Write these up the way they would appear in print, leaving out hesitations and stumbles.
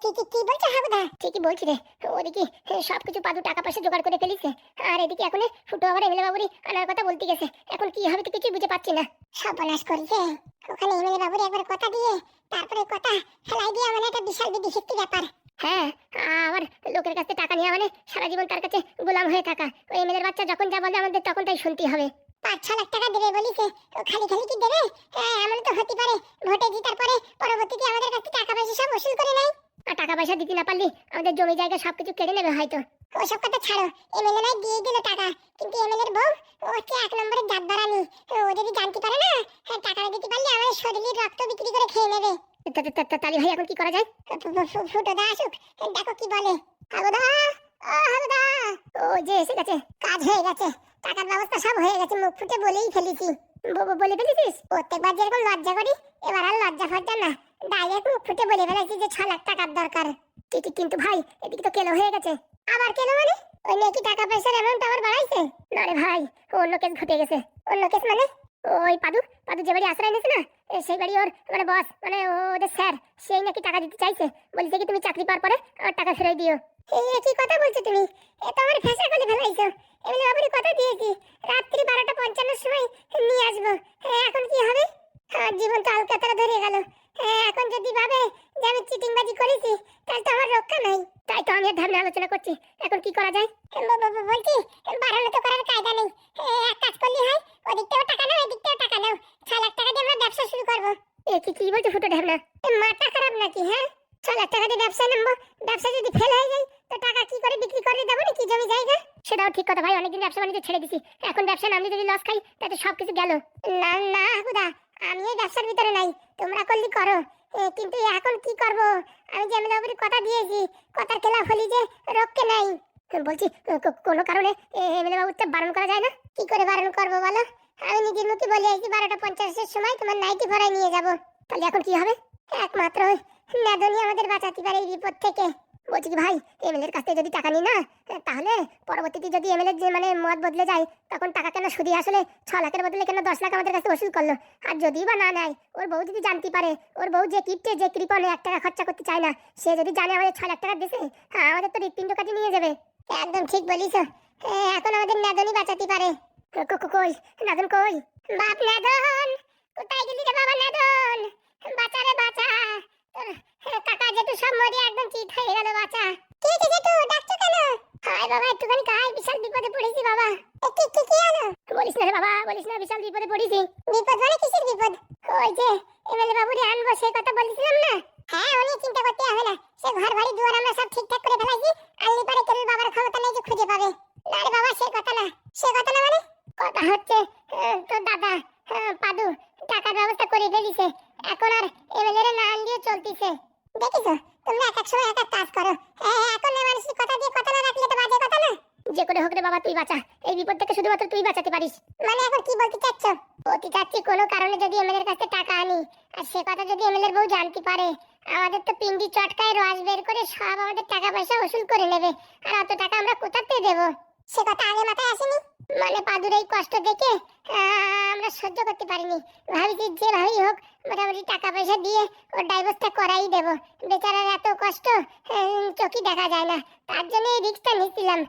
কি বলছো হাবুদা? ঠিকই বলছি রে। ওদিকে সবকিছু পাদু টাকা পয়সা জোগাড় করে ফেলিছে, আর এদিকে এখন ফুটো আবার এমএলএ বাবুরি আনার কথা বলতে গেছে। এখন কি হবে তো কিছু বুঝে পাচ্ছি না। সর্বনাশ করেছে। ওখানে এমএলএ বাবুরি একবার কথা দিয়ে তারপরে কথা ফেলাই দিয়ে, মানে একটা বিশাল বিধিশক্তি ব্যাপার। হ্যাঁ, আমার লোকের কাছে টাকা নেওয়া মানে সারা জীবন তার কাছে গোলাম হয়ে থাকা। ওই এমএলএর বাচ্চা যখন যা বলে আমাদের তখন তাই শুনতে হবে। 5-6 লাখ টাকা দেবে বলিছে, ও খালি খালি কি দেবে? হ্যাঁ, এমন তো হতে পারে ভোটে জিতার পরে পরবর্তীতে আমাদের কাছে টাকা পয়সা সব উসুল করে নেয়। আর টাকা পয়সা দিতে না পারলে আমাদের জমি জায়গা সবকিছু কেড়ে নেবে হয়তো। ওসব কথা ছাড়ো, এমএলএ নাই দিয়ে দিল টাকা, কিন্তু এমএলএর বউ ও হচ্ছে 1 নম্বরের জাত বাড়ানি। ও যদি জানতে পারে না, হ্যাঁ, টাকাটা দিতে পারলে আমাদের শরীরের রক্ত বিক্রি করে খেয়ে নেবে। তালি ভাই এখন কি করা যায়? ফুটো দা আসুক, দেখো কি বলে। হাবুদা, ও হাবুদা। ও যে এসে গেছে, কাজ হয়ে গেছে, টাকার ব্যবস্থা সব হয়ে গেছে, মুখ ফুটে বলেই ফেলেছি। বলে ফেলেছিস? প্রত্যেকবার যেরকম লজ্জা করি এবার আর লজ্জা ফজ্জা না, ডাইরেক্ট মুখ ফুটে বলে ফেলেছি যে 6 লাখ টাকার দরকার। কিন্তু ভাই এদিকে তো কেলো হয়ে গেছে। আবার কেলো মানে? ওই নাকি টাকা পয়সার অ্যামাউন্ট আবার বাড়াইছে? না রে ভাই, অন্য কেস ঘটে গেছে। অন্য কেস মানে? ওই পাদু যে বাড়ি আশ্রয় নিয়েছে না, সেই বাড়ি ওর মানে বস, মানে ওদের স্যার, সেই নাকি টাকা দিতে চাইছে। বলছে কি তুমি চাকরি পাওয়ার পরে আমার টাকা ফেরত দিও। এই কি কথা বলছো তুমি? এ তো আমার ফেসা করে ফেলাইছো। এমনি বাবুরি কথা দিয়েছি রাত্রি 12:55 সময় নিয়ে আসবো। এখন কি হবে? আমার জীবন তো আলকাতরা ধরে গেল। এখন যদি ভাবে যে আমি চিটিংবাজি করেছি, তাহলে তো আমার রক্ষা নাই। তাই তো আমি ধারণা আলোচনা করছি এখন কি করা যায়। বলছি বাড়ানো তো করার কায়দা নেই। এক কাজ করলে হয়, ওদিক থেকেও টাকা নাও এদিক থেকেও টাকা নাও, 6 লাখ টাকা দিয়ে আমরা ব্যবসা শুরু করবো। কি বলছো ফুটো ঢেবনা? মাথা খারাপ নাকি? হ্যাঁ, 6 লাখ টাকা দিয়ে ব্যবসা নামবো, ব্যবসা যদি ফেল হয়ে যায় তো টাকা কি করে বিক্রি করে দেবো নাকি জমি জায়গা? সেটাও ঠিক কথা ভাই, অনেকদিন ব্যবসা বাণিজ্য ছেড়ে দিছি, এখন ব্যবসা নামলে যদি লস খাই তাতে সবকিছু গেল। না না হাবুদা, আমি এই ব্যবসার ভিতরে নাই, তোমরা করলি করো, কিন্তু এখন কি করব? আমি যে এমএলএ বাবুর কথা দিয়েছি, কথার খেলাফ হলি যে রক্ষে নাই। বলছি কোনো কারণে এমএলএ বাবুরটা বারণ করা যায় না? কি করে বারণ করবো বলো? আমি নিজের মুখে বলে আইছি 12:50 সময় তোমার নাইটি ভরাই নিয়ে যাব। তাহলে এখন কি হবে? একমাত্র নাদনি আমাদের বাঁচাতে পারে এই বিপদ থেকে। বলছি কি ভাই, এমএলএর কাছ থেকে যদি টাকা নিই না, তাহলে পরবর্তীতে যদি এমএলএর যে মানে মত বদলে যায়, তখন টাকা কেন সুদি আসলে 6 লাখের বদলে কেন 10 লাখ আমাদের কাছে ওসুল করলো? আর যদি বা না নেয়, ওর বউ যদি জানতে পারে, ওর বউ যে কিপটে, যে কৃপণে 1 টাকা খরচা করতে চায় না, সে যদি জানে আমাদের 6 লাখ টাকা দিছে, হ্যাঁ, আমাদের তো হৃৎপিণ্ড কাটি নিয়ে যাবে। একদম ঠিক বলিস। এখন আমাদের নাদনি বাঁচাতে পারে। কই নাদন, কই বাপ নাদন? কোথায় গেলি রে বাবা নাদন? বাঁচা রে বাঁচা, তোর কাকা যেটু সব মরে একদম চিত হয়ে গেল। বাঁচা। কি হয়েছে যেটু, ডাকছো কেন? হায় বাবা, একটুখানি গায়ে বিশাল বিপদে পড়েছি বাবা। কি হলো? বলিস না রে বাবা, বলিস না, বিশাল বিপদে পড়েছি। বিপদ মানে কিসের বিপদ? ওই যে এমএলএ বাবুরে আনবো সেই কথা বলেছিলাম না? হ্যাঁ, উনি চিন্তা করতে হবে না, সে ঘর বাড়ি দুয়ার আমরা সব ঠিকঠাক করে ফেলাইছি। আনলি পারে কেবল বাবার ক্ষমতা নেই যে খুঁজে পাবে। না রে বাবা, সে কথা না। সে কথা না মানে? কথা হচ্ছে তোর দাদা পাদু টাকার ব্যবস্থা করে ফেলিছে, এখন আর এমএলএ না আনলেও চলতিছে। দেখিছো, তোমরা এক এক সময় এক এক কাজ করো। এখন মানুষের কথা দিয়ে কথা না রাখলে তো বাজে কথা না। যে করে হোক রে বাবা, তুই বাঁচা, এই বিপদ থেকে শুধুমাত্র তুই বাঁচাতে পারিস। মানে এখন কি বলতে চাচ্ছ? বলতে চাচ্ছি কোনো কারণে যদি এমএলএর কাছে টাকা আনি, আর সে কথা যদি এমএলএর বউ জানতে পারে, আমাদের তো পিন্ডি চটকায় রস বের করে সব আমাদের টাকা পয়সা ওসুল করে নেবে। আর অত টাকা আমরা কোথাতে দেবো? সে কথা আগে মাথায় আসেনি। মানে পাদুর এই কষ্ট দেখে আমরা সহ্য করতে পারিনি, ভাবিছি যেভাবেই হোক মোটামুটি টাকা পয়সা দিয়ে ওর ডাইভোর্সটা করাই দেবো। বেচারার এত কষ্ট চোখে দেখা যায় না, তার জন্য এই রিস্কটা নিয়েছিলাম।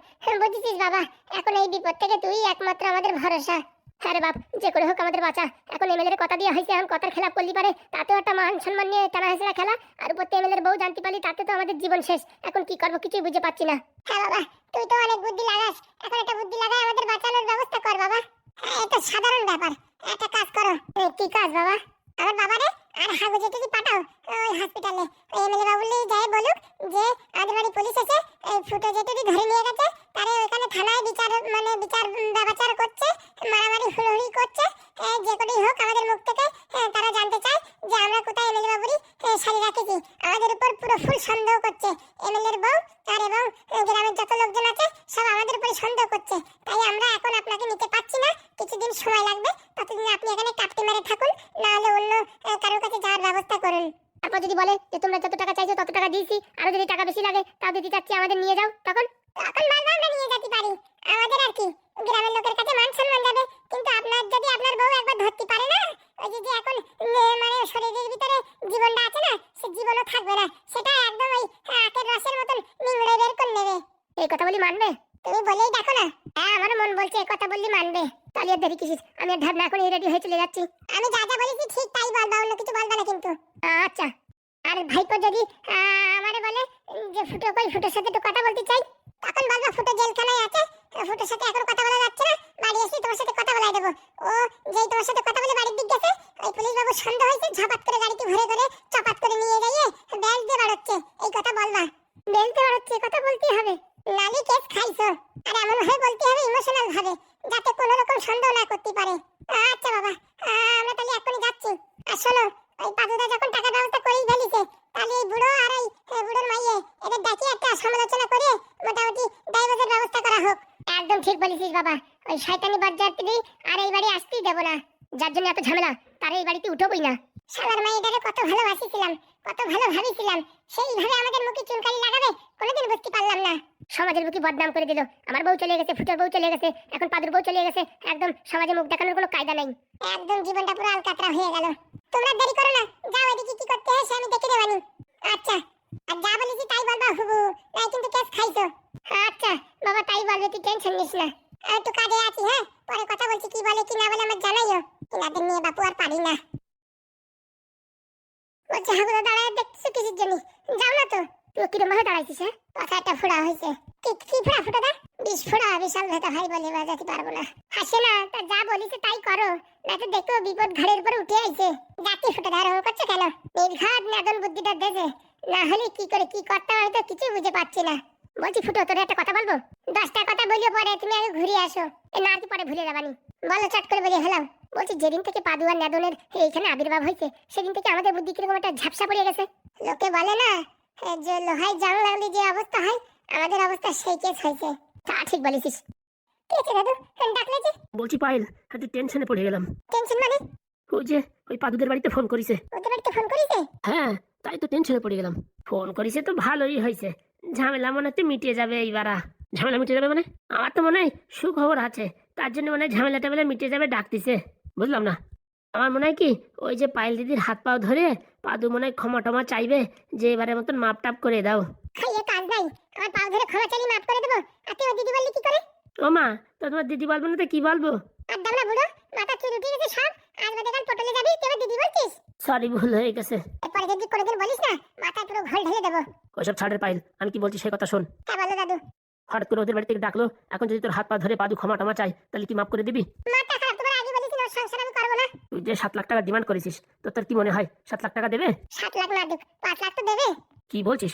বুঝেছিস বাবা, এখন এই বিপদ থেকে তুই একমাত্র আমাদের ভরসা। হ্যাঁ রে বাপ, যে করে হোক আমাদের বাঁচা। এখন এমএলএর কথা দিয়ে হয়েছে, এখন কথার খেলাপ করলি পারে, তাতেও একটা মান সম্মান নিয়ে টানা হয়েছে খেলা, আর উপর থেকে এমএলএর বউ জানতে পারলি, তাতে তো আমাদের জীবন শেষ। এখন কি করবো কিছুই বুঝে পাচ্ছি না। হ্যাঁ বাবা, তুই তো অনেক বুদ্ধি লাগাস, এখন একটা বুদ্ধি লাগাই আমাদের বাঁচানোর ব্যবস্থা কর বাবা। হ্যাঁ, এটা সাধারণ ব্যাপার। একটা কাজ করো। কি কাজ বাবা? আমার বাবারে আর হাগু যেটুকু পাঠাও ওই হসপিটালে, ওই এমএলএ বাবুলি যাই বলুক যে আমাদের বাড়ি পুলিশ এসে এই ফুটো যেটুকু ধরে নিয়ে গেছে, তারে ওখানে থানায় বিচার ব্যবচার করছে, মারামারি হুড়োহুড়ি করছে। যে করেই হোক আমাদের মুখ থেকে তারা জানতে চায় যে আমরা কোথায় এমএলএ বাবুরি শাড়ি রাখেছি। আমাদের উপর পুরো ফুল সন্দেহ করছে এমএলএর বউ আর এবং গ্রামের যত লোকজন আছে সব আমাদের উপরে সন্দেহ করছে। তাই আমরা এখন আপনাকে নিতে পারছি না, কিছুদিন সময় লাগবে, ততদিন আপনি এখানে কাপটি মেরে থাকুন, না হলে অন্য কারোর কাছে যাওয়ার ব্যবস্থা করুন। তারপর যদি বলে যে তোমরা যত টাকা চাইছো তত টাকা দিয়েছি, আর যদি টাকা বেশি লাগে তাও দিতে চাচ্ছি, আমাদের নিয়ে যাও, তখন বলবো আমরা নিয়ে যেতে পারি। আমাদের আর কি, গ্রামের লোকের কাছে মান সম্মান যাবে। কিন্তু আপনার যদি আপনার বউ একবার ধরতে পারে না, ওই যে এখন মানে শরীরের ভিতরে জীবনটা আছে না, সে জীবনও থাকবে না। সেটা একদম ওই এই কথা বলি মানবে? তুমি বলেই দেখো না। হ্যাঁ, আমার মন বলছে এই কথা বললি মানবে। তাহলে আর দেরি কিসিস, আমি আর ঢাব না করে রেডি হয়ে চলে যাচ্ছি। আমি যা যা বলেছি ঠিক তাই বলবা, অন্য কিছু বলবা না কিন্তু। আচ্ছা। আর ভাইপো যদি আমারে বলে যে ফুটো কই, ফুটোর সাথে একটু কথা বলতে চাই, তখন বলবা ফুটো জেলখানায় আছে, ফুটোর সাথে এখন কথা বলা যাচ্ছে না, বাড়ি এসে তোমার সাথে কথা বলাই দেবো। ও যেই তোমার সাথে কথা বলে বাড়ির দিক গেছে, ওই পুলিশ বাবু সন্দেহ হয়েছে, ঝপাত করে গাড়িতে ভরে করে চপাত করে নিয়ে যাইয়ে ব্যাস দিয়ে বাড়াচ্ছে, এই কথা বলবা। বেল দিয়ে বাড়াচ্ছে, কথা বলতে হবে, নালি কেস খাইছো। আর এমন ভাবে বলতে হবে, ইমোশনাল ভাবে, যাতে কোনো রকম সন্দেহ না করতে পারে। আচ্ছা বাবা, আমরা তাহলে এখনই যাচ্ছি। আর শোনো, ওই পাদুদা যখন টাকা ব্যবস্থা করেই ফেলিছে, তাহলে এই বুড়ো আর ওই বুড়োর মাইয়ে এদের ডাকি একটা সমালোচনা করে মোটামুটি ডাইভোর্সের ব্যবস্থা করা হোক। একদম ঠিক বলেছিস বাবা, ওই শয়তানি বাচ্চাটি আর এই বাড়ি আসতেই দেবো না। যার জন্য এত ঝামেলা, তার এই বাড়িতে উঠবোই না। শালার মাইয়েটারে কত ভালোবাসিছিলাম, কত ভালো ভাবিছিলাম, সেইভাবে আমাদের মুখে চুনকালি লাগাবে কোনোদিন বুঝতে পারলাম না। সমাজের বুকে বদনাম করে দিল, আমার বউ চলে গেছে, ফুটোর বউ চলে গেছে, এখন পাদুর বউ চলে গেছে, একদম সমাজে মুখ দেখানোর কোনো কায়দা নাই। একদম জীবনটা পুরো আলকাতরা হয়ে গেল। তোমরা দেরি করো না, যাও এদিকে কি করতে হয় সে আমি দেখে দেবানি। আচ্ছা, আর যা বলেছি তাই বলবা হুবু, নাই কিন্তু কেস খাইছো। আচ্ছা বাবা, তাই বলবে, তুই টেনশন নিস না। আর একটু কাজে আছি, হ্যাঁ পরে কথা বলছি, কি বলে কি না বলে আমার জানাইও। তোমাদের নিয়ে বাপু আর পারি না। বলছে হাগুদা দাঁড়ায় দেখছো কিসের জন্য? যাও না তো। তুই কিরম ভাবে দাঁড়াইছিস? কথা একটা ফোড়া হয়েছে। কি ফোড়া ফুটাদা? 20 ফোড়া বিশাল ভেতা ভাই বলে বাজাতে পারবো না। হাসে না, তা যা বলিছে তাই করো, নাকি দেখো বিপদ ঘাড়ের উপর উঠে আইছে। জাতি ফুটাদা আর করছে কেন? নির্ঘাত নাদন বুদ্ধিটা দেবে, না হলে কি করে কি করতে হয় তো কিছু বুঝে পাচ্ছি না। বলছি ফুটো, তোর একটা কথা বলবো? 10টা কথা বলিও পরে তুমি আগে ঘুরে আসো, না কি পরে ভুলে যাবানি। বলো চট করে বলে হলাম। বলছি যেদিন থেকে পাদু আর নাদনের এইখানে আবির্ভাব হয়েছে, সেদিন থেকে আমাদের বুদ্ধি কিরকম একটা ঝাপসা পড়ে গেছে। লোকে বলে না যে লোহায় জং লাগলে যে অবস্থা হয়, আমাদের অবস্থা সেই কেস হয়েছে। তা ঠিক বলেছিস। ঠিক আছে দাদু, ডাকলে যে? বলছি পায়েল, হাতে টেনশনে পড়ে গেলাম। টেনশন মানে? ওই যে ওই পাদুদের বাড়িতে ফোন করিছে। ওদের বাড়িতে ফোন করিছে? হ্যাঁ, তাই তো টেনশনে পড়ে গেলাম। ফোন করিছে তো ভালোই হয়েছে, ঝামেলা মনে হচ্ছে মিটে যাবে এইবার। ঝামেলা মিটে যাবে মানে? আমার তো মনে হয় সুখবর আছে, তার জন্য মনে হয় ঝামেলা টামেলা মিটে যাবে ডাকতেছে। বুঝলাম না, আমার মনে হয় কি ওই যে পায়েল দিদির হাত পাও ধরে পাদু মনে হয় ক্ষমা টমা চাইবে, যে এবারের মতন মাপ টাপ করে দাও। খাইয়ে কাজ নাই, আমার পাও ধরে ক্ষমা চাইলে মাফ করে দেবো? আর তুই দিদি বললি কি করে? ও মা, তো তোমার দিদি বলবো না তো কি বলবো? আর দামনা বুড়ো, মাথা চুল উঠে গেছে সব, আজ বাদে কাল পটলে যাবি, তুই আবার দিদি বলছিস? সরি, ভুল হয়ে গেছে। এরপরে যদি কোনোদিন বলিস না, মাথায় পুরো ঘোল ঢেলে দেবো। ওইসব ছাড়ের পায়েল, আমি কি বলছি সেই কথা শোন। হ্যাঁ বলো দাদু। হঠাৎ করে ওদের বাড়ি থেকে ডাকলো, এখন যদি তোর হাত পা ধরে পাদু ক্ষমা টমা চাই, তাহলে কি মাফ করে দিবি? মাথা খারাপ, তোমার আগে বলেছিল ওর সংসার আমি করবো না। তুই যে 7 লাখ টাকা ডিমান্ড করেছিস, তো তোর কি মনে হয় 7 লাখ টাকা দেবে? 7 লাখ না দেব, 5 লাখ তো দেবে। কি বলছিস?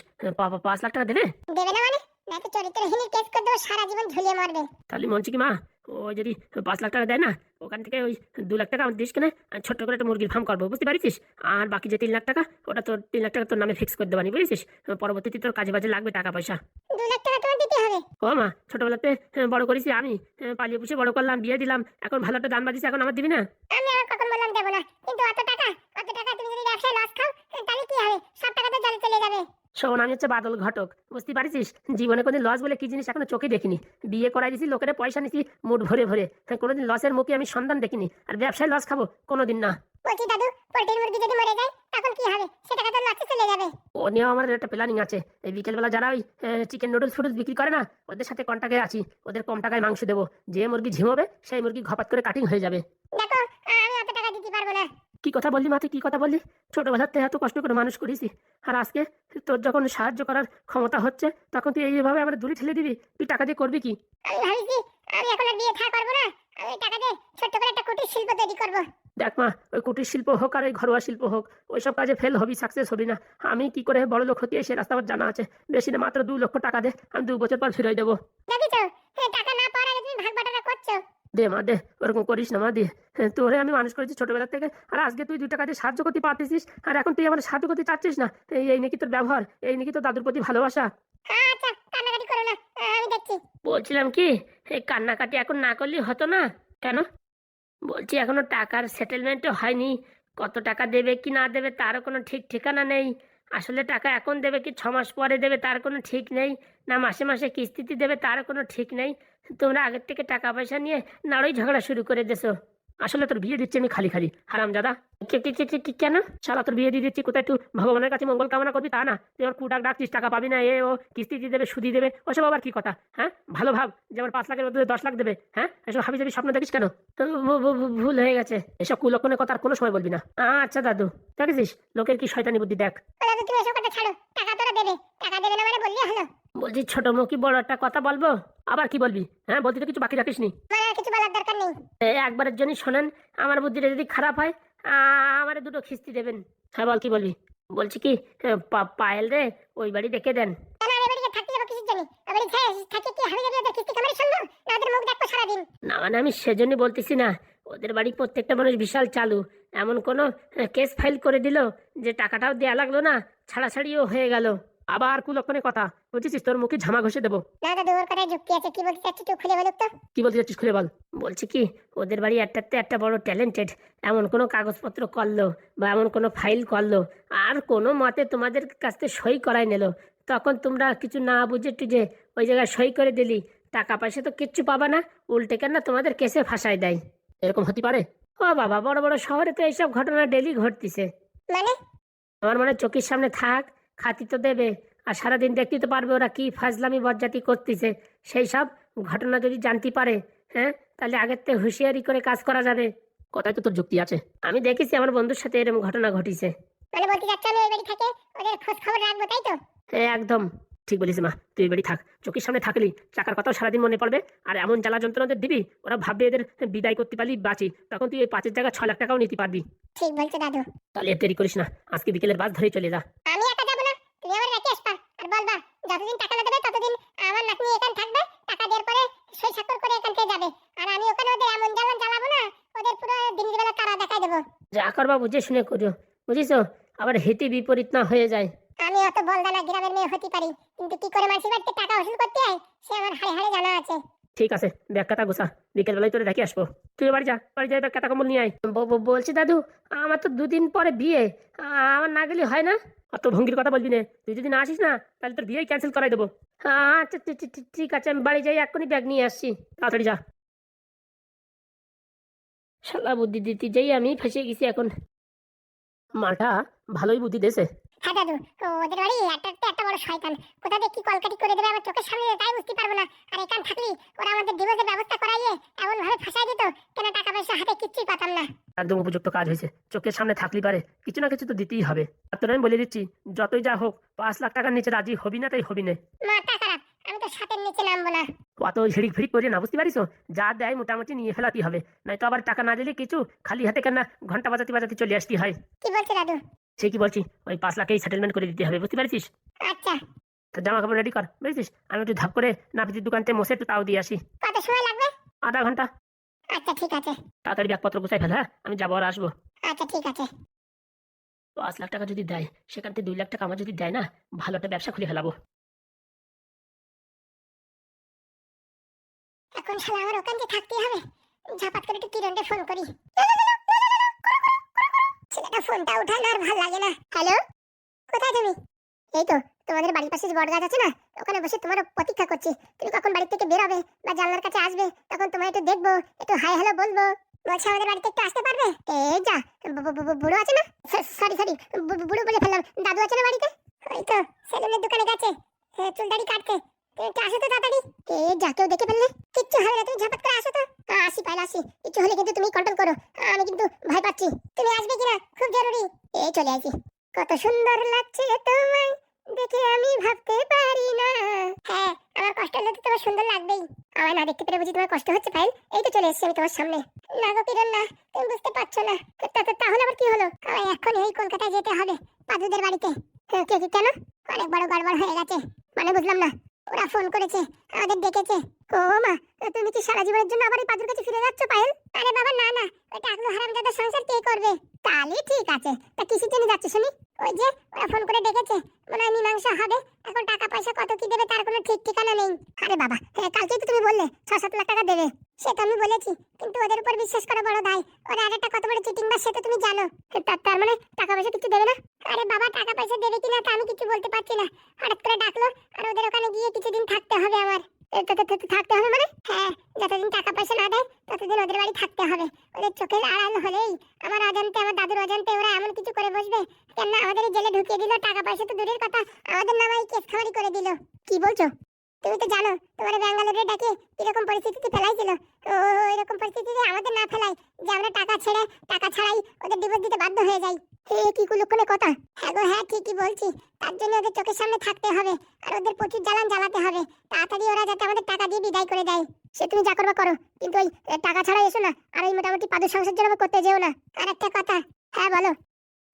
5 লাখ টাকা দেবে? দেবে না মানে? নাকি চরিত্রহীনের কেস করে দেবো, সারা জীবন ঝুলিয়ে মরবে। তাহলে মনছি কি মা, ও যদি 5 লাখ টাকা দেয় না, ওখান থেকে ওই 2 লাখ টাকা আমার দিস কেন, ছোট্ট করে একটা মুরগির ফার্ম করবো, বুঝতে পারিস? আর বাকি যে 3 লাখ টাকা, ওটা তোর 3 লাখ টাকা তোর নামে ফিক্স করে দেবানি, বুঝেছিস? পরবর্তীতে তোর কাজে বাজে লাগবে টাকা পয়সা। 2 লাখ টাকা তোমার দিতে হবে? ও মা, ছোটবেলাতে বড় করেছি আমি, পালিয়ে পুষে বড় করলাম, বিয়ে দিলাম, এখন ভালো একটা দান বাজিস, এখন আমার দিবি না? আমি আর কখন বললাম দেবো না, কিন্তু অত টাকা তুমি যদি ব্যবসায় লস খাও, তাহলে কি হবে? সব টাকা তো জলে চলে যাবে। শোন, আমি হচ্ছে বাদল ঘটক, বুঝতে পারিস? জীবনে কোনোদিন লস বলে কি জিনিস এখনো চোখে দেখিনি। বিয়ে করাই দিছি, লোকের পয়সা নিছি মুঠ ভরে ভরে, কোনোদিন লসের মুখে আমি সন্ধান দেখিনি। আর ব্যবসায় লস খাবো কোনোদিন না। বলছি দাদু, পোল্ট্রির মুরগি যদি মরে যায় তখন কি হবে? সে টাকা তো লসে চলে যাবে। ও নিয়েও আমার একটা প্ল্যানিং আছে। এই বিকেলবেলা যারা ওই চিকেন নুডলস ফুডলস বিক্রি করে না, ওদের সাথে কন্টাক্টে আছি, ওদের কম টাকায় মাংস দেবো। যে মুরগি ঝিমোবে সেই মুরগি ঘপাত করে কাটিং হয়ে যাবে। দেখো, আমি অত টাকা দিতে পারবো না। কি কথা বললি মা, তুই কি কথা বললি? ছোটবেলাতে এত কষ্ট করে মানুষ করেছি, আর আজকে তোর যখন সাহায্য করার ক্ষমতা হচ্ছে, তখন তুই এইভাবে আমার দূরে ঠেলে দিবি? তুই টাকা দিয়ে করবি কি? আমি ভাবছি আমি এখন আর বিয়ে থা করবো না, আমি টাকা দিয়ে ছোট্ট করে একটা কুটির শিল্প তৈরি করবো। দেখ মা, ওই কুটির শিল্প হোক আর ওই ঘরোয়া শিল্প হোক, ওইসব কাজে ফেল হবি, সাকসেস হবি না। আমি কি করে বড় লোক হতে সে রাস্তা আমার জানা আছে। বেশি না, মাত্র 2 লক্ষ টাকা দে, আমি 2 বছর পর ফিরে দেবো। দেখেছো, টাকা না পাওয়ার আগে তুমি ভাগ বাটোয়ারা করছো। দে মা দে, ওরকম করিস না মা, দে। তোরে আমি মানুষ করেছি ছোটবেলা থেকে, আর আজকে তুই 2 টাকা দিয়ে সাহায্য করতে পারতেছিস, আর এখন তুই আমার সাহায্য করতে চাচ্ছিস না? এই নাকি তোর ব্যবহার? এই নাকি তোর দাদুর প্রতি ভালোবাসা? আচ্ছা, কান্নাকাটি করো না, আমি দেখছি। বলছিলাম কি, এই কান্নাকাটি এখন না করলেই হতো না? কেন? বলছি এখনো টাকার সেটেলমেন্টও হয়নি, কত টাকা দেবে কি না দেবে তারও কোনো ঠিক ঠিকানা নেই। আসলে টাকা এখন দেবে কি 6 মাস পরে দেবে তার কোনো ঠিক নেই, না মাসে মাসে কিস্তিতে দেবে তারও কোনো ঠিক নেই। তোমরা আগের থেকে টাকা পয়সা নিয়ে নাড়ই ঝগড়া শুরু করে দিয়েছো। আসলে তোর বিয়ে দিচ্ছি আমি খালি খালি হারামজাদা। কেন শালা তোর বিয়ে দিয়ে দিচ্ছি কোথায় একটু ভগবানের কাছে মঙ্গল কামনা করবি তা না, তুই আমার কুটাক ডাকছিস টাকা পাবি না, ও কিস্তি দিয়ে দেবে সুদি দেবে, ওসব আবার কি কথা? হ্যাঁ ভালো ভাব যে আমার 5 লাখের মধ্যে 10 লাখ দেবে। হ্যাঁ এসব হাবি যাবি স্বপ্ন দেখিস কেন? ভুল হয়ে গেছে, এসব কুলক্ষণের কথা আর কোনো সময় বলবি না। আচ্ছা দাদু, দেখেছিস লোকের কি শয়তানি বুদ্ধি দেখ। দাদু তুমি এসব কথা ছাড়ো, টাকা তোরা দেবে, টাকা দেবে না মানে বললি হলো। বলছি ছোট মুখ কি বড় একটা কথা বলবো? আবার কি বলবি? হ্যাঁ বলতে তো কিছু বাকি রাখিস নি। আমার আর কিছু বলার দরকার নেই। একবারের জন্য শোনেন, আমার বুদ্ধিটা যদি খারাপ হয় আমার দুটো খিস্তি দেবেন। হ্যাঁ বল কি বলবি? বলছি কি পায়েল রে ওই বাড়ি দেখে দেন। কেন আমি বাড়িতে থাকতে যাবো কিসের জন্য? আমি থাকে কি হাবি যাবি ওদের কিস্তি কামারি শুনবো না ওদের মুখ দেখবো সারাদিন? না মানে আমি সেজন্যই বলতেছি না, ওদের বাড়ি প্রত্যেকটা মানুষ বিশাল চালু, এমন কোনো কেস ফাইল করে দিল যে টাকাটাও দেয়া লাগলো না, ছাড়াছাড়িও হয়ে গেল। আবার কুলক্ষণের কথা বুঝেছিস, তোর মুখে ঝামা ঘষে দেবো। না দাদু ওর কথায় যুক্তি আছে, কি বলতে চাচ্ছিস তুই খুলে বলুক তো। কি বলতে চাচ্ছিস খুলে বল। বলছি কি ওদের বাড়ি একটাতে একটা বড় ট্যালেন্টেড, এমন কোনো কাগজপত্র করলো বা এমন কোনো ফাইল করলো আর কোনো মতে তোমাদের কাছ থেকে সই করাই নিল, তখন তোমরা কিছু না বুঝে টুঝে ওই জায়গায় সই করে দিলি, টাকা পয়সা তো কিচ্ছু পাবা না, উল্টে কেন না তোমাদের কেসে ফাঁসাই দেয়। এরকম হতে পারে? ও বাবা, বড় বড় শহরে তো এইসব ঘটনা ডেলি ঘটতিছে। মানে আমার মনে হয় চোখের সামনে থাক, খাতি তো দেবে, আর সারাদিন দেখতে তো পারবে ওরা কি ফাজলামি বজ্জাতি করতেছে। সেই সব ঘটনা যদি জানতে পারে, হ্যাঁ তাহলে আগের থেকে হুঁশিয়ারি করে কাজ করা যাবে। কথায় তো তোর যুক্তি আছে, আমি দেখেছি আমার বন্ধুর সাথে এরকম ঘটনা ঘটিছে। মানে বলতে চাচ্ছ আমি ওই বাড়ি থেকে ওদের খোঁজ খবর রাখবো তাই তো? একদম ঠিক বলিস মা, তুই বাড়ি থাক, চোখের সামনে থাকলি টাকার কথাও সারাদিন মনে পড়বে, আর এমন জ্বালা যন্ত্রণাদের দিবি ওরা ভাববে এদের বিদায় করতে পারলি বাঁচি, তখন তুই এই 5-এর জায়গায় 6 লাখ টাকাও নিতে পারবি। ঠিক বলছো দাদু। তাহলে এর দেরি করিস না, আজকে বিকেলের বাস ধরেই চলে যা। আমি একা যাবো না, তুমি আমার রেখে আসবা আর বলবা যতদিন টাকা না দেবে ততদিন আমার নাতনি এখানে থাকবে, টাকা দেওয়ার পরে সই স্বাক্ষর করে এখান থেকে যাবে, আর আমি ওখানে ওদের এমন জ্বালান জ্বালাবো না, ওদের পুরো দিনের বেলা তারা দেখাই দেবো। যা করবা বুঝে শুনে করিও, বুঝিস, আবার হিতে বিপরীত না হয়ে যায়। আমি অত বলদানা গ্রামের মেয়ে হতে পারি, কিন্তু কি করে মানুষের বাড়িতে টাকা ওসুল করতে হয় সে আমার হাড়ে হাড়ে জানা আছে। ঠিক আছে, ব্যাগ খাতা গোছা, বিকেল বেলায় তোরে দেখে আসবো। তুই বাড়ি যা, বাড়ি যাই ব্যাগ খাতা কম্বল নিয়ে আয়। বলছি দাদু, আমার তো 2 দিন পরে বিয়ে, আমার না গেলে হয় না? অত ভঙ্গির কথা বলবি না, তুই যদি না আসিস না তাহলে তোর বিয়েই ক্যান্সেল করাই দেবো। আচ্ছা ঠিক আছে, আমি বাড়ি যাই, এক্ষুনি ব্যাগ নিয়ে আসছি, তাড়াতাড়ি যা। শালা বুদ্ধি দিতে যাই আমি ফেসে গেছি এখন। মালটা ভালোই বুদ্ধি দেছে। হ্যাঁ দাদু, ওদের বাড়ি একটা বড় শয়তান, কোথা থেকে কি কলকাটি করে দেবে আমার চোখের সামনে তাই বুঝতে পারবো না। আর এখান থাকলি ওরা আমাদের ডিভোর্সের ব্যবস্থা করাইয়ে এমন ভাবে ফাঁসাই দিত কেন টাকা পয়সা হাতে কিচ্ছুই পাতাম না। একদম উপযুক্ত কাজ হয়েছে, চোখের সামনে থাকলি পারে কিছু না কিছু তো দিতেই হবে। আর তোর আমি বলে দিচ্ছি, যতই যা হোক 5 লাখ টাকার নিচে রাজি হবি না, তাই হবি না। মাথা খারাপ, আমি তো সাথের নিচে নামবো না। অত হিড়িক ফিড়িক করে না, বুঝতে পারিস, যা দেয় মোটামুটি নিয়ে ফেলাতে হবে, নয়তো আবার টাকা না দিলে কিছু খালি হাতে কেন ঘন্টা বাজাতে বাজাতে চলে আসতে হয়। কি বলছো দাদু? সে কি বলছি, ওই 5 লাখেই সেটেলমেন্ট করে দিতে হবে, বুঝতে পারছিস? আচ্ছা। তো জামা কাপড় রেডি কর, বুঝছিস, আমি একটু ধাপ করে নাপিতির দোকানতে মশে একটু তাও দিয়ে আসি। কত সময় লাগবে? আধা ঘন্টা। আচ্ছা ঠিক আছে। তাড়াতাড়ি ব্যাগপত্র গুছাই ফেল, হ্যাঁ আমি যাবো আর আসবো। আচ্ছা ঠিক আছে। 5 লাখ টাকা যদি দেয়, সেখান থেকে 2 লাখ টাকা আমার যদি দেয় না, ভালো একটা ব্যবসা খুলে ফেলাবো। এখন শালা আমার ওখান থেকে থাকতেই হবে, ঝাপাত করে একটু কিরণকে ফোন করি। ছেলেটা ফোনটা উঠায় না আর ভাল লাগে না। হ্যালো, কোথায় তুমি? এই তো তোমাদের বাড়ির পাশে যে বটগাছ আছে না, ওখানে বসে তোমার প্রতীক্ষা করছি। তুমি কখন বাড়ি থেকে বের হবে বা জানলার কাছে আসবে, তখন তোমায় একটু দেখবো, একটু হাই হ্যালো বলবো। বলছি আমাদের বাড়িতে একটু আসতে পারবে? এই যা, বুড়ো আছে না, সরি বুড়ো বলে ফেললাম, দাদু আছে না বাড়িতে? ওই তো সেলুনের দোকানে গেছে চুল দাড়ি কাটতে, তুমি একটু আসো তো তাড়াতাড়ি। এই যা, কেউ দেখে ফেললে কিচ্ছু হবে না, তুমি ঝাপাত করে আসো তো। আসি পাইলে আসি, কিছু হলে কিন্তু তুমি কন্ট্রোল করো, আমি কিন্তু ভয় পাচ্ছি। তুমি আসবে কিনা খুব জরুরি। এই চলে আসি। কত সুন্দর লাগছে তোমায় দেখে আমি ভাবতে পারি না। হ্যাঁ, আমার কষ্ট হলে তো তোমার সুন্দর লাগবেই। আমায় না দেখতে পেরে বুঝি তোমার কষ্ট হচ্ছে পাইল? এই তো চলে এসেছি আমি তোমার সামনে। না গো কিরণ না, তুমি বুঝতে পারছো না। তাহলে আবার কি হলো? আমায় এখন এই কলকাতায় যেতে হবে পাদুদের বাড়িতে। কেন? অনেক বড় গড়বড় হয়ে গেছে। মানে বুঝলাম না। ওরা ফোন করেছে, আমাদের ডেকেছে। ও মা, তুমি কি সারা জীবনের জন্য আবার এই পাদুর কাছে ফিরে যাচ্ছ পায়েল? আরে বাবা না না, ওই টাকলু হারামজাদার সংসার কে করবে? তাহলে ঠিক আছে, তা কিসের জন্য যাচ্ছে শুনি? ওই যে ওরা ফোন করে ডেকেছে, মনে হয় মীমাংসা হবে। এখন টাকা পয়সা কত কি দেবে তার কোনো ঠিক ঠিকানা নেই। আরে বাবা, কালকেই তো তুমি বললে 6-7 লাখ টাকা দেবে। সেটা আমি বলেছি, কিন্তু ওদের উপর বিশ্বাস করা বড় দায়। ওরা আরেকটা কত বড় চিটিং বাস সেটা তুমি জানো। তার মানে টাকা পয়সা কিছু দেবে না? আরে বাবা, টাকা পয়সা দেবে কিনা তা আমি কিছু বলতে পারছি না। হঠাৎ করে ডাকলো, আর ওদের ওখানে গিয়ে কিছুদিন থাকতে হবে আমার। থাকতে হবে মানে? হ্যাঁ, যতদিন টাকা পয়সা না দেয় ততদিন ওদের বাড়ি থাকতে হবে। ওদের চোখের আড়াল হলেই আমার অজান্তে, আমার দাদুর অজান্তে ওরা এমন কিছু করে বসবে। কেননা আমাদের জেলে ঢুকিয়ে দিল, টাকা পয়সা তো দূরের কথা, আমাদের নামাই কেস খাওয়ারি করে দিল। কি বলছো? তুমি তো জানো তোমার ব্যাঙ্গালোরে ডাকে কিরকম পরিস্থিতিতে ফেলাইছিল। ও এরকম পরিস্থিতিতে আমাদের না ফেলাই যে আমরা টাকা ছাড়াই ওদের ডিভোর্স দিতে বাধ্য হয়ে যাই। কি কুলক্ষণের কথা। হ্যাঁ গো হ্যাঁ, ঠিকই বলছি। তার জন্য ওদের চোখের সামনে থাকতে হবে আর ওদের প্রচুর জ্বালান জ্বালাতে হবে, তাড়াতাড়ি ওরা যাতে আমাদের টাকা দিয়ে বিদায় করে দেয়। সে তুমি যা করবে করো, কিন্তু ওই টাকা ছাড়া এসো না, আর ওই মোটামুটি পাদু সংসার জন্য করতে যেও না। আর একটা কথা। হ্যাঁ বলো।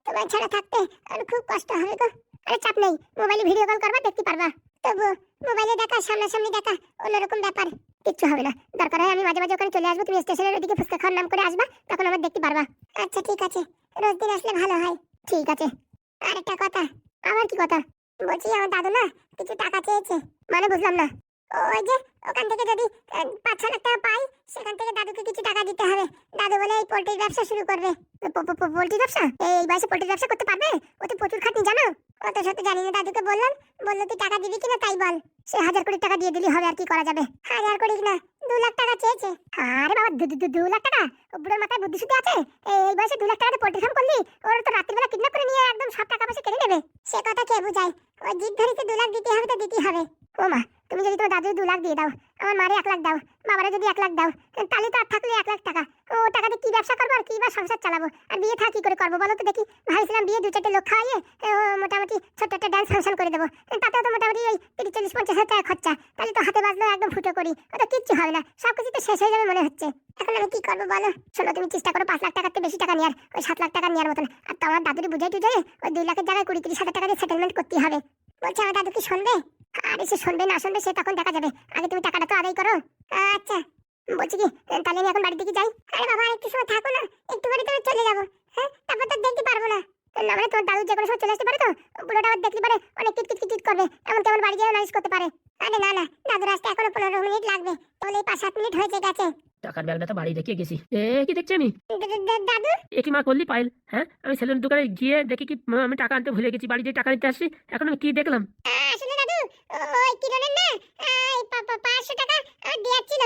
তোমার ছাড়া থাকতে আর খুব কষ্ট হবে গো। আরে চাপ নেই, মোবাইলে ভিডিও কল করবা, দেখতে পারবা। তবু মোবাইলে দেখা, সামনাসামনি দেখা অন্যরকম ব্যাপার। কিচ্ছু হবে না, দরকার হয় আমি মাঝে মাঝে ওখানে চলে আসবো, তুমি স্টেশনের ওদিকে ফুচকা খাওয়ার নাম করে আসবা, তখন আমার দেখতে পারবা। আচ্ছা ঠিক আছে, রোজ দিন আসলে ভালো হয়। ঠিক আছে। আর একটা কথা। আমার কি কথা? বলছি আমার দাদু না কিছু টাকা চেয়েছে। মানে বুঝলাম না। ওই যে ওখান থেকে যদি 5-6 লাখ টাকা পাই, সেখান থেকে দাদুকে কিছু টাকা দিতে হবে। দাদু বলে এই পোল্ট্রির ব্যবসা শুরু করবে। পোল্ট্রির ব্যবসা? এই বয়সে পোল্ট্রির ব্যবসা করতে পারবে? ও তো প্রচুর খাটনি, জানো? অত সত্যি জানি না, দাদুকে বললাম, বললো তুই টাকা দিবি কিনা তাই বল। সে 1000 কোটি টাকা দিয়ে দিলি হবে, আর কি করা যাবে। 1000 কোটি না, 2 লাখ টাকা চেয়েছে। আরে বাবা, 2 লাখ টাকা? ও বুড়োর মাথায় বুদ্ধি শুদ্ধি আছে? এই বয়সে 2 লাখ টাকা পোল্ট্রি ফার্ম করলি? ওর তো রাত্রিবেলা কিডন্যাপ করে নিয়ে একদম সব টাকা পয়সা কেটে নেবে। সে কথা কে বুঝায়? ওই জিদ ধরেছে 2 লাখ দিতে হবে তো দিতেই হবে। ও মা, তুমি যদি তোমার দাদুর 2 লাখ দিয়ে দাও, আমার মারে 1 লাখ দাও, বাবারে যদি 1 লাখ দাও, তাহলে তো আর থাকলে 1 লাখ টাকা। ও টাকাতে কি ব্যবসা করবো আর কি বা সংসার চালাবো? আর বিয়ে থা কি করে করবো বলো তো দেখি? ভাবছিলাম বিয়ে 2-4টে লোক খাইয়ে মোটামুটি ছোট্ট একটা ডান্স ফাংশন করে দেবো, তাতেও তো মোটামুটি ওই 30-40-50 হাজার টাকা খরচা। তাহলে তো হাতে বাজলো একদম ফুটো করি, ওটা কিচ্ছু হবে না, সবকিছু তো শেষ হয়ে যাবে মনে হচ্ছে। এখন আমি কি করবো বলো? শোনো, তুমি চেষ্টা করো 5 লাখ টাকার থেকে বেশি টাকা নেওয়ার, ওই 7 লাখ টাকা নেওয়ার মতন। আর তো আমার দাদুরি বুঝাই টুঝাই ওই 2 লাখের জায়গায় 20-30 হাজার টাকা দিয়ে সেটেলমেন্ট করতে হবে। বলছে আমার দাদু কি শুনবে? আরে সে শুনবে না শুনবে সে তখন দেখা যাবে, আগে তুমি টাকাটা তো আদায় করো। আচ্ছা বলছি কি, তাহলে আমি এখন বাড়ির দিকে যাই? আরে বাবা একটু সময় থাকো না, একটু বাড়ি তো চলে যাবো। হ্যাঁ, তারপর তো দেখতে পারবো না। না মানে তোর দাদু যে কোনো সময় চলে আসতে পারে, তো বুড়োটা আবার দেখতে পারে অনেক কিট করে, এমন তেমন বাড়ি গিয়ে নালিশ করতে পারে। আরে না না, দাদুর আসতে এখনো 15 মিনিট লাগবে, তাহলে 5-7 মিনিট হয়ে গেছে। টাকার ব্যাগটা তো বাড়ি রেখে গেছি। কি দেখছি আমি? দাদু এ কি মা করলি পায়েল? হ্যাঁ, আমি সেলুন দোকানে গিয়ে দেখি কি আমি টাকা আনতে ভুলে গেছি, বাড়ি যেয়ে টাকা নিতে আসছি, এখন আমি কি দেখলাম? আসলে দাদু ওই কিরণের না 500 টাকা দেওয়ার ছিল,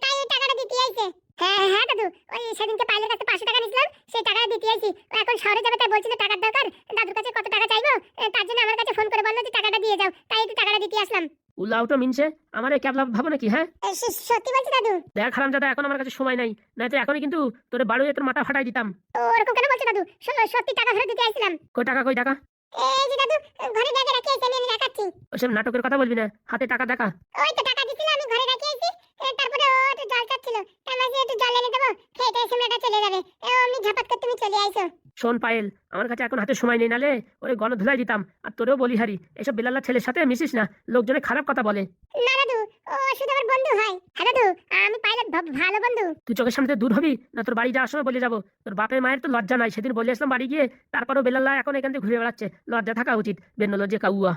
তাই ওই টাকাটা দিতে আইছে। হ্যাঁ হ্যাঁ দাদু, ওই সেদিনকে পাইলের কাছে 500 টাকা নিছিলাম, সেই টাকাটা দিতে আইছি। ও এখন শহরে যাবে, তাই বলছিল টাকার দরকার। দাদুর কাছে কত টাকা চাইবো, তার জন্য আমার কাছে ফোন করে বললো যে টাকাটা দিয়ে যাও, তাই একটু টাকাটা দিতে আসলাম। উল্লাও তো মিনছে, আমার এই ক্যাবলা ভাবো নাকি? হ্যাঁ সত্যি বলছি দাদু। দেখ হারামজাদা, এখন আমার কাছে সময় নাই, নয়তো এখনই কিন্তু তোর বাড়ুয়ে তোর মাথা ফাটাই দিতাম। ওরকম কেন বলছো দাদু? সত্যি টাকা ফেরত দিতে আইছিলাম। কই টাকা, কই টাকা? এই যে দাদু, ঘরে ব্যাগে রাখি আইছি, আমি রাখাচ্ছি। ওসব নাটকের কথা বলবি না, হাতে টাকা দেখা। ওই তো টাকা দিছিল, আমি ঘরে রাখি আইছি। তারপরে ও একটু জল চাচ্ছিল, তাই মাঝে একটু জল এনে দেবো, খেয়ে সিমরাটা চলে যাবে। অমনি ঝাপাত করে তুমি চলে আইছো। শোন পায়েল, আমার কাছে এখন হাতে সময় নেই, নালে ওরে গণ ধুলাই দিতাম। আর তোরেও বলি হারি, এসব বেলাল্লা ছেলের সাথে মিশিস না, লোকজনে খারাপ কথা বলে। না দাদু, ও শুধু আমার বন্ধু হয়। হ্যাঁ দাদু, আমি পাইলট ভালো বন্ধু। তুই চোখের সামনে থেকে দূর হবি না, তোর বাড়ি যাওয়ার সময় বলে যাবো। তোর বাপের মায়ের তো লজ্জা নাই, সেদিন বলে আসলাম বাড়ি গিয়ে, তারপরও বেলাল্লা এখন এখান থেকে ঘুরে বেড়াচ্ছে, লজ্জা থাকা উচিত। বেন্ন লজ্জে কাউয়া।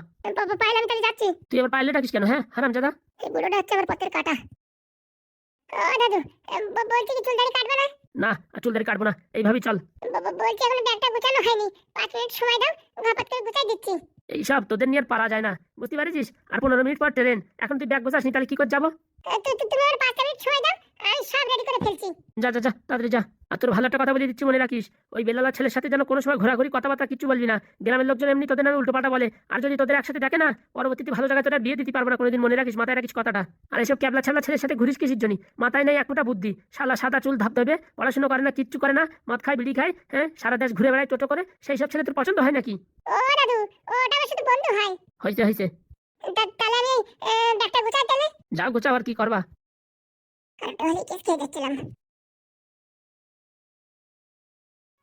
পাইল, আমি তাহলে যাচ্ছি। তুই আবার পায়েলে ডাকিস কেন? হ্যাঁ হারামজাদা। এই বুড়োটা হচ্ছে আমার পথের কাটা। ও দাদু, বলছি কি চুল দাড়ি কাটবে না? না, আর চুল দাড়ি কাটবো না, এইভাবেই চল। বলছি এখনো ব্যাগটা গুছানো হয়নি, 5 মিনিট সময় দাও, ঘাপাত করে গুছাই দিচ্ছি। এইসব তোদের নিয়ে আর পারা যায় না, বুঝতে পারছিস? আর 15 মিনিট পর ট্রেন, এখন তুই ব্যাগ গোছাস নি, তাহলে কি করে যাবো? তুমি আমার 5 মিনিট সময় দাও, আমি সব রেডি করে ফেলছি। যা যা যা, তাড়াতাড়ি যা। আর তোর ভালো একটা কথা বলে দিচ্ছি, মনে রাখিস, ওই বেলালা ছেলের সাথে যেন কোনো সময় ঘোরাঘুরি কথাবার্তা কিছু বলবি না। গ্রামের লোকজন এমনি তোদের নামে উল্টোপাল্টা বলে, আর যদি তোদের একসাথে দেখে না, পরবর্তীতে ভালো জায়গায় তোরা বিয়ে দিতে পারবো না কোনোদিন, মনে রাখিস, মাথায় রাখিস কথাটা। আর এসব ক্যাবলা ছাবলা ছেলের সাথে ঘুরিস কিসের জন্য? মাথায় নেই এক ফোঁটা বুদ্ধি, শালা সাদা চুল ধাপ দেবে, পড়াশোনা করে না, কিচ্ছু করে না, মদ খায় বিড়ি খায়, হ্যাঁ সারা দেশ ঘুরে বেড়ায় টোটো করে, সেই সব ছেলে তোর পছন্দ হয় নাকি? ও দাদু, ওটা আমার সাথে বন্ধু হয়। হয়েছে হয়েছে, তাহলে আমি ব্যাগটা গুছাই তাহলে। যাও গোছাও, আর কি করবা? তাহলে কেস খেয়ে যাচ্ছিলাম।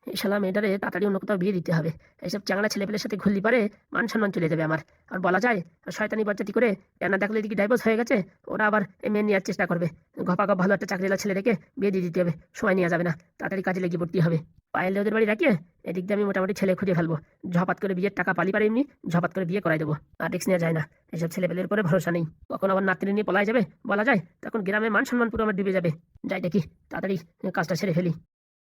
এই শালা মেয়েটারে তাড়াতাড়ি অন্য কোথাও বিয়ে দিতে হবে। এইসব চ্যাংড়া ছেলেপেলের সাথে ঘুরলি পারে মান সম্মান চলে যাবে আমার। আর বলা যায় শয়তানি বাচ্চাটি করে কেন দেখলে এদিকে ডাইভোর্স হয়ে গেছে, ওরা আবার মেয়ে নেওয়ার চেষ্টা করবে। ঘপাঘপ ভালো একটা চাকরিওয়ালা ছেলে রেখে বিয়ে দিয়ে দিতে হবে, সময় নেওয়া যাবে না, তাড়াতাড়ি কাজে লেগে পড়তে হবে। পায়েল ওদের বাড়ি রাখিয়ে এদিক দিয়ে আমি মোটামুটি ছেলে খুঁজে ফেলবো, ঝপাত করে বিয়ের টাকা পালি পারে এমনি ঝপাত করে বিয়ে করাই দেবো। আর রিস্ক নেওয়া যায় না, এইসব ছেলেপেলের উপরে ভরসা নেই, কখন আবার নাতনি নিয়ে পলাই যাবে বলা যায়, তখন গ্রামে মান সম্মান পুরো আমার ডুবে যাবে। যাই দেখি তাড়াতাড়ি কাজটা সেরে ফেলি।